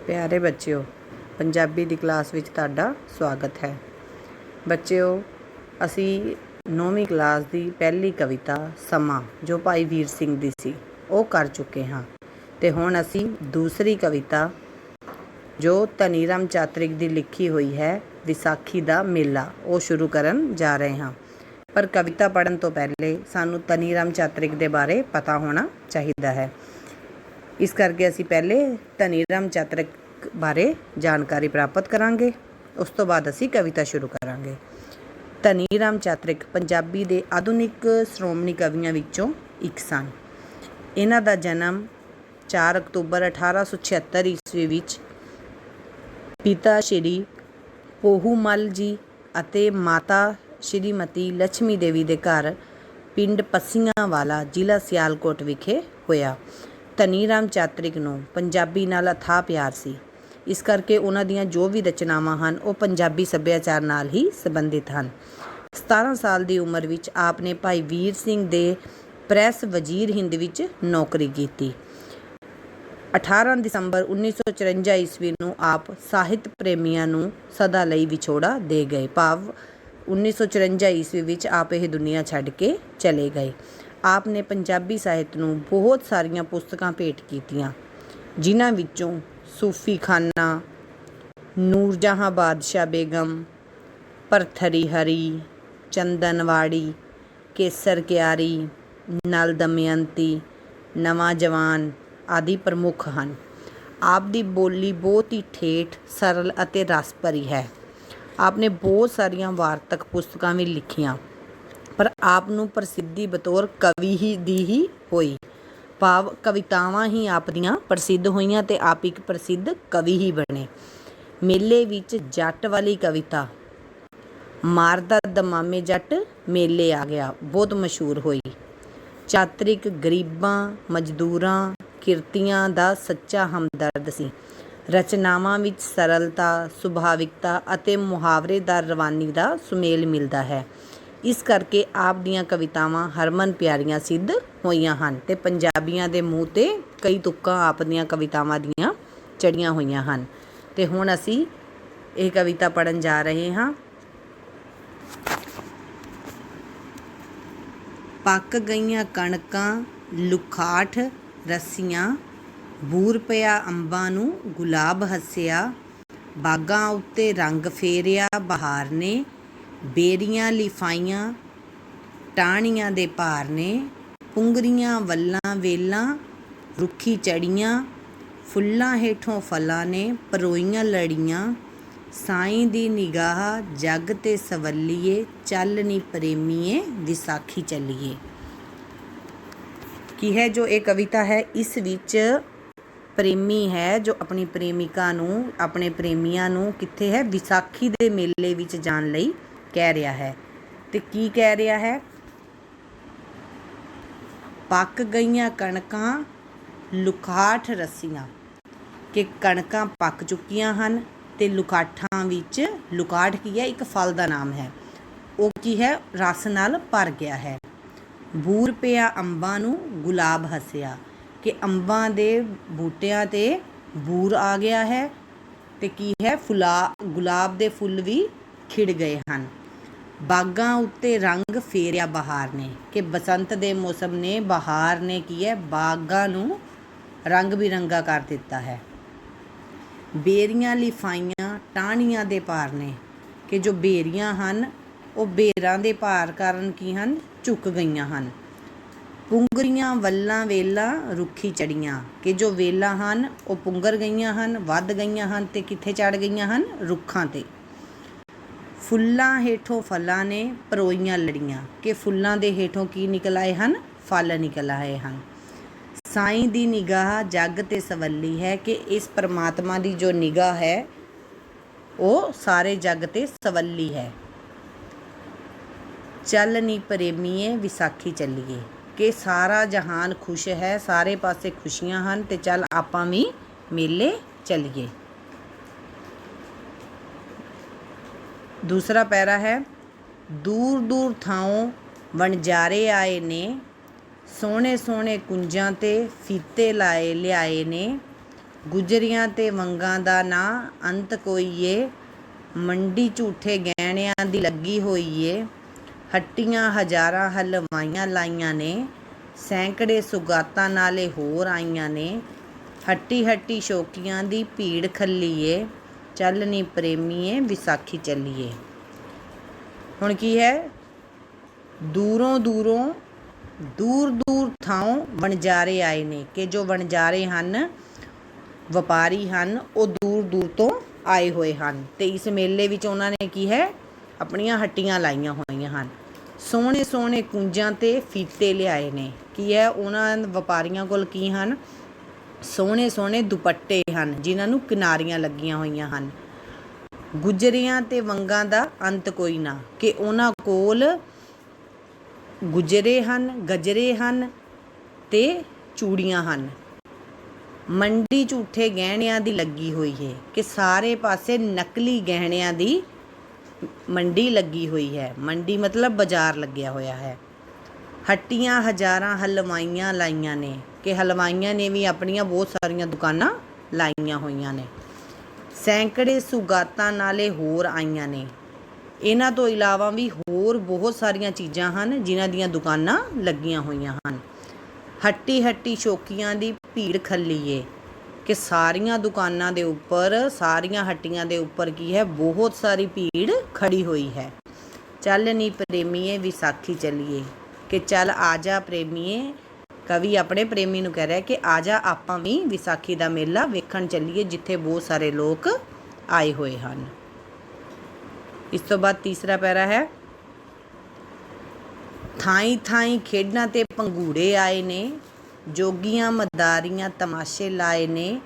प्यारे बच्चों, पंजाबी दी class which तुहाडा स्वागत है। बच्चों, असी 9वीं क्लास दी पहली कविता समा जो भाई वीर सिंह दी सी वो कर चुके हाँ। ते हुण असी दूसरी कविता जो धनी राम चातरिक दी लिखी हुई है विसाखी दा मेला वो शुरू करन जा रहे हाँ। पर कविता पढ़न तो पहले सानू धनी राम चातरिक दे बारे पता होना चाहिए है। इस करके असी पहले धनी राम चातरिक बारे जानकारी प्राप्त करांगे, उस तो बाद असी कविता शुरू करांगे। धनी राम चातरिक पंजाबी दे आधुनिक श्रोमणी कवियां विचों एक सन। इन्हां दा जन्म 4 अक्तूबर 1876 ईस्वी विच पिता श्री पोहूमल जी अते माता श्रीमती लक्ष्मी देवी दे घर पिंड पस्सियां वाला जिला सियालकोट विखे होया। धनी राम चातरिक नूं पंजाबी नाल अथाह प्यार सी, इस करके उन्हां दीयां जो भी रचनावां हन वो पंजाबी सभ्याचार नाल ही संबंधित हन। 17 साल की उम्र विच आपने भाई वीर सिंह दे प्रैस वजीर हिंद विच नौकरी की। 18 दिसंबर 1954 ईस्वी नूं आप ਸਾਹਿਤ ਪ੍ਰੇਮੀਆਂ ਨੂੰ सदा ਲਈ ਵਿਛੋੜਾ ਦੇ ਗਏ। ਭਾਵ 1954 ईस्वी विच आप यह दुनिया छड्ड के चले गए। आपने पंजाबी ਸਾਹਿਤ ਨੂੰ बहुत सारिया पुस्तकां भेंट कीतियां, जिन्हां विचों सूफी खाना, नूरजहां बादशाह बेगम, भरथरी हरी, चंदनवाड़ी, केसर क्यारी, नल दमयंती, नवा जवान आदि प्रमुख हैं। आप दी बोली बहुत ही ठेठ, सरल अते रस भरी है। आपने बहुत सारिया वार्तक पुस्तकां भी लिखियां, पर आप नूं प्रसिद्धि बतौर कवि ही होई। भाव कवितावां ही आप दियां प्रसिद्ध होईयां ते आप एक प्रसिद्ध कवि ही बने। मेले विच जट वाली कविता मारदा दमामे जट मेले आ गया बहुत मशहूर हुई। चातरिक गरीबां, मजदूरां, किरतियां दा सच्चा हमदर्द सी। रचनावां विच सरलता, सुभाविकता अते मुहावरेदार रवानी दा सुमेल मिलदा है। इस करके आप दियां कवितावां हरमन प्यारियां सिद्ध होईयां हन ते पंजाबियां दे मूँह ते कई तुक्कां आप दियां कवितावां दियां चढ़ियां होईयां हन। ते हुण असी ये कविता पढ़न जा रहे हाँ। पक गईयां कणकां लुखाठ रस्सियां, बूर पिया अंबां नूं गुलाब हस्सिया, बागां उत्ते रंग फेरिया बहार ने, बेरियां लिफाइयां टाहणियां दे भार ने, पुंगरियां वल्लां वेलां रुखी चढ़ियां, फुल्लां हेठों फलां ने परोईयां लड़ियां, साईं दी निगाह जग ते सवल्लीए, चल नी प्रेमीए विसाखी चलिए। की है जो ये कविता है, इस विच प्रेमी है जो अपनी प्रेमिका नूं, अपने प्रेमिया नूं कित्थे है विसाखी दे मेले विच जाण लई कह रहा है। ते की कह रहा है, पक गईयां कणकां लुखाठ रस्सियां, कि कणकां पक चुकियां हन ते लुकाठां विच, लुकाठ की है एक फल का नाम है, वो की है रस नाल भर गया है। बूर पिया अंबां नूं गुलाब हस्सिया, कि अंबां दे बूटियां ते बूर आ गया है ते की है गुलाब दे फुल भी खिड़ गए हैं। बागां उत्ते रंग फेरिया बहार ने, कि बसंत दे मौसम ने, बहार ने की है बागां नूं रंग बिरंगा कर दिता है। बेरियां लिफाइयां टाहणियां दे भार ने, कि जो बेरियां हन वो बेरां दे भार कारण की हन झुक गईयां हन। पुंगरियां वल्लां वेलां रुखी चढ़ियां, कि जो वेलां हन वो पुंगर गईयां हन, वध गईयां हन ते कित्थे चढ़ गईयां हन रुखां ते। फुल्लां हेठों फलां ने परोईयां लड़ियां, कि फुल्लां दे हेठों की निकल आए हन फल निकल आए हन। साईं दी निगाह जग ते सवल्ली है, कि इस परमात्मा दी जो निगाह है वो सारे जग ते सवल्ली है। चल नी प्रेमीए विसाखी चलिए, कि सारा जहान खुश है, सारे पासे खुशियां हन ते चल आपां भी मेले चलिए। दूसरा पैरा है, दूर दूर थाओं वणजारे आए ने, सोहणे सोहणे कुंजां ते फीते लाए लियाए ने, ਗੁਜਰੀਆਂ ਤੇ ਵੰਗਾਂ ਦਾ ਨਾ ਅੰਤ ਕੋਈ ਏ, ਮੰਡੀ ਝੂਠੇ ਗਹਿਣਿਆਂ ਦੀ ਲੱਗੀ ਹੋਈ ਏ। ਹੱਟੀਆਂ ਹਜ਼ਾਰਾਂ ਹਲਵਾਈਆਂ ਲਾਈਆਂ ਨੇ, ਸੈਂਕੜੇ ਸੁਗਾਤਾਂ ਨਾਲੇ ਹੋਰ ਆਈਆਂ ਨੇ। ਹੱਟੀ ਹੱਟੀ ਸ਼ੌਕੀਆਂ ਦੀ ਭੀੜ ਖੱਲੀਏ, ਚੱਲ ਨੀ ਪ੍ਰੇਮੀਏ ਵਿਸਾਖੀ ਚੱਲੀਏ। ਹੁਣ ਕੀ ਹੈ, ਦੂਰੋਂ ਦੂਰੋਂ ਦੂਰ ਦੂਰ ਥਾਂ ਵਣਜਾਰੇ ਆਏ ਨੇ, ਕਿ ਜੋ ਵਣਜਾਰੇ ਹਨ, ਵਪਾਰੀ ਹਨ, ਉਹ ਦੂਰ ਦੂਰ ਤੋਂ ਆਏ ਹੋਏ ਹਨ। ਅਤੇ ਇਸ ਮੇਲੇ ਵਿੱਚ ਉਹਨਾਂ ਨੇ ਕੀ ਹੈ, ਆਪਣੀਆਂ ਹੱਟੀਆਂ ਲਾਈਆਂ ਹੋਈਆਂ ਹਨ। ਸੋਹਣੇ ਸੋਹਣੇ ਕੁੰਜਾਂ ਅਤੇ ਫੀਤੇ ਲਿਆਏ ਨੇ। ਕੀ ਹੈ, ਉਹਨਾਂ ਵਪਾਰੀਆਂ ਕੋਲ ਕੀ ਹਨ, ਸੋਹਣੇ ਸੋਹਣੇ ਦੁਪੱਟੇ ਹਨ ਜਿਨ੍ਹਾਂ ਨੂੰ ਕਿਨਾਰੀਆਂ ਲੱਗੀਆਂ ਹੋਈਆਂ ਹਨ। ਗੁਜਰਿਆਂ ਤੇ ਵੰਗਾਂ ਦਾ ਅੰਤ ਕੋਈ ਨਾ, ਕਿ ਉਹਨਾਂ ਕੋਲ ਗੁਜਰੇ ਹਨ, ਗਜਰੇ ਹਨ ਅਤੇ ਚੂੜੀਆਂ ਹਨ। ਮੰਡੀ ਝੂਠੇ ਗਹਿਣਿਆਂ ਦੀ ਲੱਗੀ ਹੋਈ ਹੈ, ਕਿ ਸਾਰੇ ਪਾਸੇ ਨਕਲੀ ਗਹਿਣਿਆਂ ਦੀ ਮੰਡੀ ਲੱਗੀ ਹੋਈ ਹੈ। ਮੰਡੀ ਮਤਲਬ ਬਾਜ਼ਾਰ ਲੱਗਿਆ ਹੋਇਆ ਹੈ। ਹੱਟੀਆਂ ਹਜ਼ਾਰਾਂ ਹਲਵਾਈਆਂ ਲਾਈਆਂ ਨੇ, ਕਿ ਹਲਵਾਈਆਂ ਨੇ ਵੀ ਆਪਣੀਆਂ ਬਹੁਤ ਸਾਰੀਆਂ ਦੁਕਾਨਾਂ ਲਾਈਆਂ ਹੋਈਆਂ ਨੇ। ਸੈਂਕੜੇ ਸੁਗਾਤਾਂ ਨਾਲੇ ਹੋਰ ਆਈਆਂ ਨੇ। ਇਹਨਾਂ ਤੋਂ ਇਲਾਵਾ ਵੀ ਹੋਰ ਬਹੁਤ ਸਾਰੀਆਂ ਚੀਜ਼ਾਂ ਹਨ ਜਿਨ੍ਹਾਂ ਦੀਆਂ ਦੁਕਾਨਾਂ ਲੱਗੀਆਂ ਹੋਈਆਂ ਹਨ। ਹੱਟੀ ਹੱਟੀ ਸ਼ੌਕੀਆਂ ਦੀ ਭੀੜ ਖੱਲੀਏ, ਕਿ ਸਾਰੀਆਂ ਦੁਕਾਨਾਂ ਦੇ ਉੱਪਰ, ਸਾਰੀਆਂ ਹੱਟੀਆਂ ਦੇ ਉੱਪਰ ਕੀ ਹੈ, ਬਹੁਤ ਸਾਰੀ ਭੀੜ ਖੜੀ ਹੋਈ ਹੈ। ਚੱਲ ਨੀ ਪ੍ਰੇਮੀਏ ਵਿਸਾਖੀ ਚੱਲੀਏ, ਕਿ ਚੱਲ ਆ ਜਾ ਪ੍ਰੇਮੀਏ। ਕਵੀ ਆਪਣੇ ਪ੍ਰੇਮੀ ਨੂੰ ਕਹਿ ਰਿਹਾ ਕਿ ਆ ਜਾ ਆਪਾਂ ਵੀ ਵਿਸਾਖੀ ਦਾ ਮੇਲਾ ਵੇਖਣ ਚੱਲੀਏ, ਜਿੱਥੇ ਬਹੁਤ ਸਾਰੇ ਲੋਕ ਆਏ ਹੋਏ ਹਨ। ਇਸ ਤੋਂ ਬਾਅਦ ਤੀਸਰਾ ਪੈਰਾ ਹੈ, ਥਾਈਂ ਥਾਈਂ ਖੇਡਾਂ ਤੇ ਪੰਘੂੜੇ ਆਏ ਨੇ, ਜੋਗੀਆਂ ਮਦਾਰੀਆਂ ਤਮਾਸ਼ੇ ਲਾਏ ਨੇ।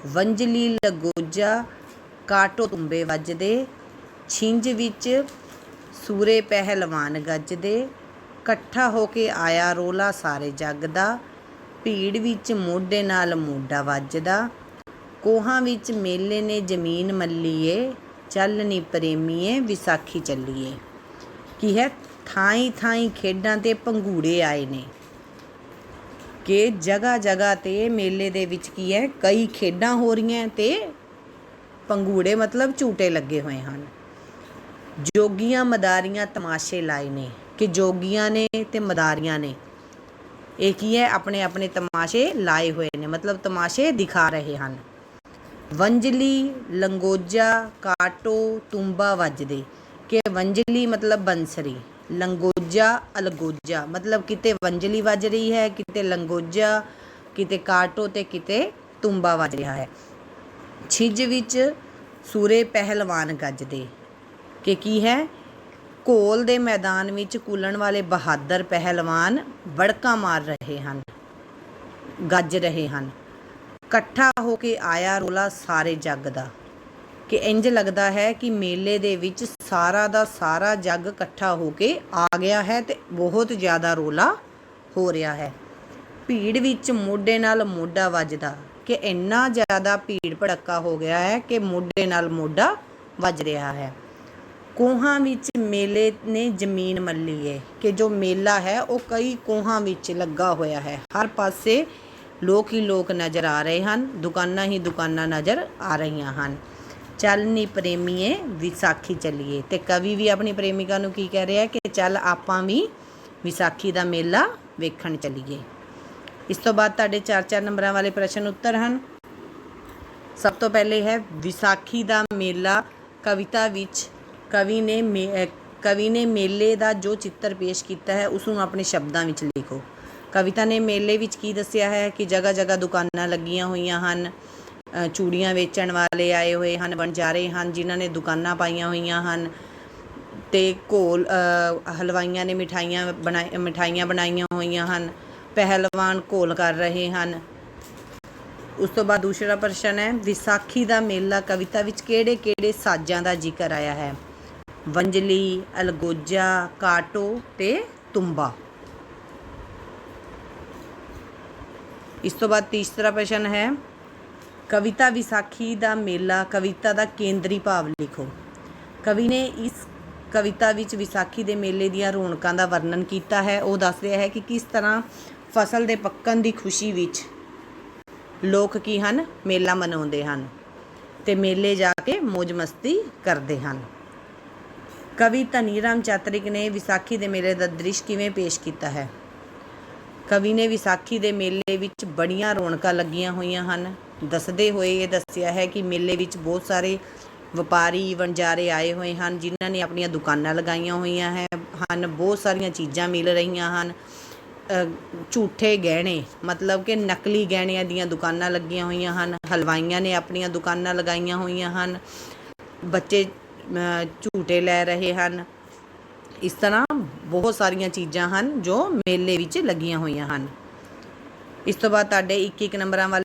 ਵੰਜਲੀ ਲਗੋਜਾ ਕਾਟੋ ਤੁੰਬੇ ਵੱਜਦੇ, ਛਿੰਝ ਵਿੱਚ ਸੂਰੇ ਪਹਿਲਵਾਨ ਗੱਜਦੇ। ਇਕੱਠਾ ਹੋ ਕੇ ਆਇਆ ਰੋਲਾ ਸਾਰੇ ਜੱਗ ਦਾ, ਭੀੜ ਵਿੱਚ ਮੋਢੇ ਨਾਲ ਮੋਢਾ ਵੱਜਦਾ। ਕੋਹਾਂ ਵਿੱਚ ਮੇਲੇ ਨੇ ਜ਼ਮੀਨ ਮੱਲੀਏ, ਚੱਲ ਨੀ ਪ੍ਰੇਮੀਏ ਵਿਸਾਖੀ ਚੱਲੀਏ। ਕੀ ਹੈ, ਥਾਈਂ ਥਾਈਂ ਖੇਡਾਂ ਤੇ ਪੰਘੂੜੇ ਆਏ ਨੇ, ਕਿ ਜਗ੍ਹਾ ਜਗ੍ਹਾ 'ਤੇ ਮੇਲੇ ਦੇ ਵਿੱਚ ਕੀ ਹੈ, ਕਈ ਖੇਡਾਂ ਹੋ ਰਹੀਆਂ ਅਤੇ ਪੰਘੂੜੇ ਮਤਲਬ ਝੂਟੇ ਲੱਗੇ ਹੋਏ ਹਨ। ਜੋਗੀਆਂ ਮਦਾਰੀਆਂ ਤਮਾਸ਼ੇ ਲਾਏ ਨੇ, ਕਿ ਜੋਗੀਆਂ ਨੇ ਅਤੇ ਮਦਾਰੀਆਂ ਨੇ ਇਹ ਕੀ ਹੈ, ਆਪਣੇ ਆਪਣੇ ਤਮਾਸ਼ੇ ਲਾਏ ਹੋਏ ਨੇ, ਮਤਲਬ ਤਮਾਸ਼ੇ ਦਿਖਾ ਰਹੇ ਹਨ। ਵੰਜਲੀ ਲੰਗੋਜਾ ਕਾਟੋ ਤੁੰਬਾ ਵੱਜਦੇ, ਕਿ ਵੰਜਲੀ ਮਤਲਬ ਬੰਸਰੀ, ਲੰਗੋਜਾ ਅਲਗੋਜਾ ਮਤਲਬ ਕਿਤੇ ਵੰਜਲੀ ਵੱਜ ਰਹੀ ਹੈ, ਕਿਤੇ ਲੰਗੋਜਾ, ਕਿਤੇ ਕਾਟੋ ਅਤੇ ਕਿਤੇ ਤੁੰਬਾ ਵੱਜ ਰਿਹਾ ਹੈ। ਛਿੰਝ ਵਿੱਚ ਸੂਰੇ ਪਹਿਲਵਾਨ ਗੱਜਦੇ, ਕਿ ਕੀ ਹੈ, ਘੋਲ ਦੇ ਮੈਦਾਨ ਵਿੱਚ ਕੁੱਲਣ ਵਾਲੇ ਬਹਾਦਰ ਪਹਿਲਵਾਨ ਵੜਕਾਂ ਮਾਰ ਰਹੇ ਹਨ, ਗੱਜ ਰਹੇ ਹਨ। ਇਕੱਠਾ ਹੋ ਕੇ ਆਇਆ ਰੋਲਾ ਸਾਰੇ ਜੱਗ ਦਾ, ਕਿ ਇੰਝ ਲੱਗਦਾ ਹੈ ਕਿ ਮੇਲੇ ਦੇ ਵਿੱਚ ਸਾਰਾ ਦਾ ਸਾਰਾ ਜੱਗ ਇਕੱਠਾ ਹੋ ਕੇ ਆ ਗਿਆ ਹੈ ਅਤੇ ਬਹੁਤ ਜ਼ਿਆਦਾ ਰੋਲਾ ਹੋ ਰਿਹਾ ਹੈ। ਭੀੜ ਵਿੱਚ ਮੋਢੇ ਨਾਲ ਮੋਢਾ ਵੱਜਦਾ, ਕਿ ਇੰਨਾ ਜ਼ਿਆਦਾ ਭੀੜ ਭੜੱਕਾ ਹੋ ਗਿਆ ਹੈ ਕਿ ਮੋਢੇ ਨਾਲ ਮੋਢਾ ਵੱਜ ਰਿਹਾ ਹੈ। ਕੋਹਾਂ ਵਿੱਚ ਮੇਲੇ ਨੇ ਜ਼ਮੀਨ ਮੱਲੀ ਹੈ, ਕਿ ਜੋ ਮੇਲਾ ਹੈ ਉਹ ਕਈ ਕੋਹਾਂ ਵਿੱਚ ਲੱਗਾ ਹੋਇਆ ਹੈ। ਹਰ ਪਾਸੇ ਲੋਕ ਹੀ ਲੋਕ ਨਜ਼ਰ ਆ ਰਹੇ ਹਨ, ਦੁਕਾਨਾਂ ਹੀ ਦੁਕਾਨਾਂ ਨਜ਼ਰ ਆ ਰਹੀਆਂ ਹਨ। ਚੱਲ ਨੀ ਪ੍ਰੇਮੀਏ ਵਿਸਾਖੀ ਚੱਲੀਏ, ਅਤੇ ਕਵੀ ਵੀ ਆਪਣੀ ਪ੍ਰੇਮਿਕਾ ਨੂੰ ਕੀ ਕਹਿ ਰਿਹਾ, ਕਿ ਚੱਲ ਆਪਾਂ ਵੀ ਵਿਸਾਖੀ ਦਾ ਮੇਲਾ ਵੇਖਣ ਚੱਲੀਏ। ਇਸ ਤੋਂ ਬਾਅਦ ਤੁਹਾਡੇ 4-4 ਨੰਬਰਾਂ ਵਾਲੇ ਪ੍ਰਸ਼ਨ ਉੱਤਰ ਹਨ। ਸਭ ਤੋਂ ਪਹਿਲੇ ਹੈ, ਵਿਸਾਖੀ ਦਾ ਮੇਲਾ ਕਵਿਤਾ ਵਿੱਚ ਕਵੀ ਨੇ ਮੇਲੇ ਦਾ ਜੋ ਚਿੱਤਰ ਪੇਸ਼ ਕੀਤਾ ਹੈ ਉਸ ਨੂੰ ਆਪਣੇ ਸ਼ਬਦਾਂ ਵਿੱਚ ਲਿਖੋ। ਕਵਿਤਾ ਨੇ ਮੇਲੇ ਵਿੱਚ ਕੀ ਦੱਸਿਆ ਹੈ, ਕਿ ਜਗ੍ਹਾ ਜਗ੍ਹਾ ਦੁਕਾਨਾਂ ਲੱਗੀਆਂ ਹੋਈਆਂ ਹਨ, ਚੂੜੀਆਂ ਵੇਚਣ ਵਾਲੇ ਆਏ ਹੋਏ ਹਨ, ਵਣਜਾਰੇ ਹਨ ਜਿਨ੍ਹਾਂ ਨੇ ਦੁਕਾਨਾਂ ਪਾਈਆਂ ਹੋਈਆਂ ਹਨ, ਅਤੇ ਹਲਵਾਈਆਂ ਨੇ ਮਿਠਾਈਆਂ ਬਣਾਈਆਂ ਹੋਈਆਂ ਹਨ, ਪਹਿਲਵਾਨ ਘੋਲ ਕਰ ਰਹੇ ਹਨ। ਉਸ ਤੋਂ ਬਾਅਦ ਦੂਸਰਾ ਪ੍ਰਸ਼ਨ ਹੈ, ਵਿਸਾਖੀ ਦਾ ਮੇਲਾ ਕਵਿਤਾ ਵਿੱਚ ਕਿਹੜੇ ਕਿਹੜੇ ਸਾਜ਼ਾਂ ਦਾ ਜ਼ਿਕਰ ਆਇਆ ਹੈ? ਵੰਜਲੀ, ਅਲਗੋਜਾ, ਕਾਟੋ ਅਤੇ ਤੁੰਬਾ। ਇਸ ਤੋਂ ਬਾਅਦ ਤੀਸਰਾ ਪ੍ਰਸ਼ਨ ਹੈ, ਕਵਿਤਾ ਵਿਸਾਖੀ ਦਾ ਮੇਲਾ ਕਵਿਤਾ ਦਾ ਕੇਂਦਰੀ ਭਾਵ ਲਿਖੋ। ਕਵੀ ਨੇ ਇਸ ਕਵਿਤਾ ਵਿੱਚ ਵਿਸਾਖੀ ਦੇ ਮੇਲੇ ਦੀਆਂ ਰੌਣਕਾਂ ਦਾ ਵਰਣਨ ਕੀਤਾ ਹੈ। ਉਹ ਦੱਸ ਰਿਹਾ ਹੈ ਕਿ ਕਿਸ ਤਰ੍ਹਾਂ ਫਸਲ ਦੇ ਪੱਕਣ ਦੀ ਖੁਸ਼ੀ ਵਿੱਚ ਲੋਕ ਕੀ ਹਨ, ਮੇਲਾ ਮਨਾਉਂਦੇ ਹਨ ਤੇ ਮੇਲੇ ਜਾ ਕੇ ਮौज ਮਸਤੀ ਕਰਦੇ ਹਨ। ਕਵੀ ਧਨੀ ਰਾਮ ਚਾਤਰਿਕ ਨੇ ਵਿਸਾਖੀ ਦੇ ਮੇਲੇ ਦਾ ਦ੍ਰਿਸ਼ ਕਿਵੇਂ ਪੇਸ਼ ਕੀਤਾ ਹੈ? ਕਵੀ ਨੇ ਵਿਸਾਖੀ ਦੇ ਮੇਲੇ ਵਿੱਚ ਬੜੀਆਂ ਰੌਣਕਾਂ ਲੱਗੀਆਂ ਹੋਈਆਂ ਹਨ। ਦੱਸਦੇ ਹੋਏ ਇਹ ਦੱਸਿਆ ਹੈ ਕਿ ਮੇਲੇ ਵਿੱਚ ਬਹੁਤ ਸਾਰੇ ਵਪਾਰੀ ਵਣਜਾਰੇ ਆਏ ਹੋਏ ਹਨ, ਜਿਨ੍ਹਾਂ ਨੇ ਆਪਣੀਆਂ ਦੁਕਾਨਾਂ ਲਗਾਈਆਂ ਹੋਈਆਂ ਹਨ। ਬਹੁਤ ਸਾਰੀਆਂ ਚੀਜ਼ਾਂ ਮਿਲ ਰਹੀਆਂ ਹਨ। ਝੂਠੇ ਗਹਿਣੇ ਮਤਲਬ ਕਿ ਨਕਲੀ ਗਹਿਣਿਆਂ ਦੀਆਂ ਦੁਕਾਨਾਂ ਲੱਗੀਆਂ ਹੋਈਆਂ ਹਨ। ਹਲਵਾਈਆਂ ਨੇ ਆਪਣੀਆਂ ਦੁਕਾਨਾਂ ਲਗਾਈਆਂ ਹੋਈਆਂ ਹਨ। ਬੱਚੇ ਝੂਟੇ ਲੈ ਰਹੇ ਹਨ। ਇਸ ਤਰ੍ਹਾਂ ਬਹੁਤ ਸਾਰੀਆਂ ਚੀਜ਼ਾਂ ਹਨ ਜੋ ਮੇਲੇ ਵਿੱਚ ਲੱਗੀਆਂ ਹੋਈਆਂ ਹਨ। ਇਸ ਤੋਂ ਬਾਅਦ ਤੁਹਾਡੇ 1-1 ਨੰਬਰਾਂ ਵਾਲੇ